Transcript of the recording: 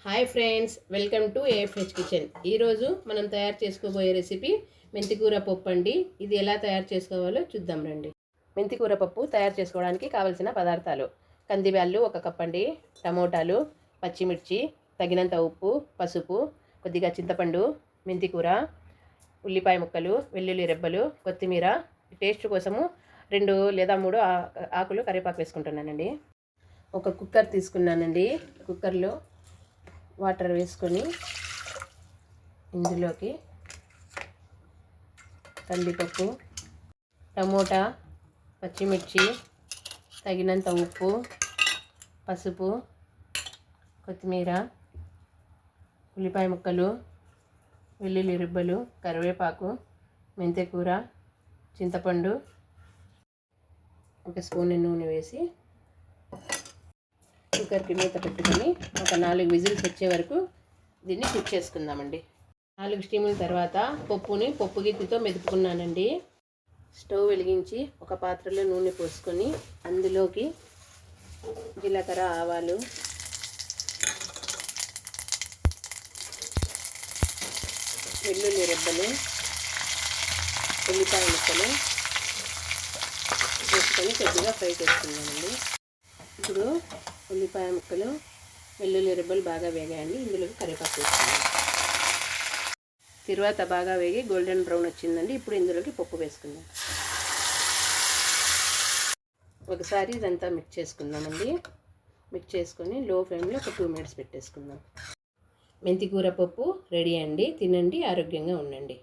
Hi friends, welcome to AFH kitchen. ఈరోజు మనం తయారు చేసుకోబోయే రెసిపీ మెంతికూర పప్పు అండి. ఇది ఎలా తయారు చేసుకోవాలో చూద్దాం రండి. మెంతికూర పప్పు తయారు చేసుకోవడానికి కావలసిన పదార్థాలు: కందిబ్యాళ్ళు 1 కప్ అండి, టమోటాలు, పచ్చిమిర్చి, తగినంత ఉప్పు, పసుపు, కొద్దిగా చింతపండు, మెంతికూర, ఉల్లిపాయ ముక్కలు, వెల్లుల్లి రెబ్బలు, కొత్తిమీర, టేస్ట్ కోసము 2 లేదా 3 ఆకులు కరివేపాకు వేసుకుంటున్నానండి. ఒక కుక్కర్ తీసుకున్నానండి. కుక్కర్లో వాటర్ వేసుకొని ఇందులోకి కందిపప్పు, టమోటా, పచ్చిమిర్చి, తగినంత ఉప్పు, పసుపు, కొత్తిమీర, ఉల్లిపాయ ముక్కలు, వెల్లుల్లి రిబ్బలు, కరివేపాకు, మెంతికూర, చింతపండు, 1 స్పూన్ నూనె వేసి కుక్కర్కి మూత పెట్టుకొని ఒక 4 విజిల్స్ వచ్చే వరకు దీన్ని కుక్ చేసుకుందామండి. 4 స్టీముల తర్వాత పప్పు గిత్తితో మెదుపుకున్నానండి. స్టవ్ వెలిగించి ఒక పాత్రలో నూనె పోసుకొని అందులోకి జీలకర్ర, ఆవాలు, వెల్లుల్లి రెబ్బలు, ఉల్లిపాయ ముక్కలు వేసుకొని కొద్దిగా ఫ్రై చేసుకుందామండి. ఇప్పుడు ఉల్లిపాయ ముక్కలు, వెల్లుల్లి రెబ్బలు బాగా వేగాయండి. ఇందులోకి కరివేపాకు వేసుకుందాం. తర్వాత బాగా వేగి గోల్డెన్ బ్రౌన్ వచ్చిందండి. ఇప్పుడు ఇందులోకి పప్పు వేసుకుందాం. ఒకసారి ఇదంతా మిక్స్ చేసుకుందామండి. మిక్స్ చేసుకొని లో ఫ్లేమ్లో ఒక 2 మినిట్స్ పెట్టేసుకుందాం. మెంతికూర పప్పు రెడీ అండి. తినండి, ఆరోగ్యంగా ఉండండి.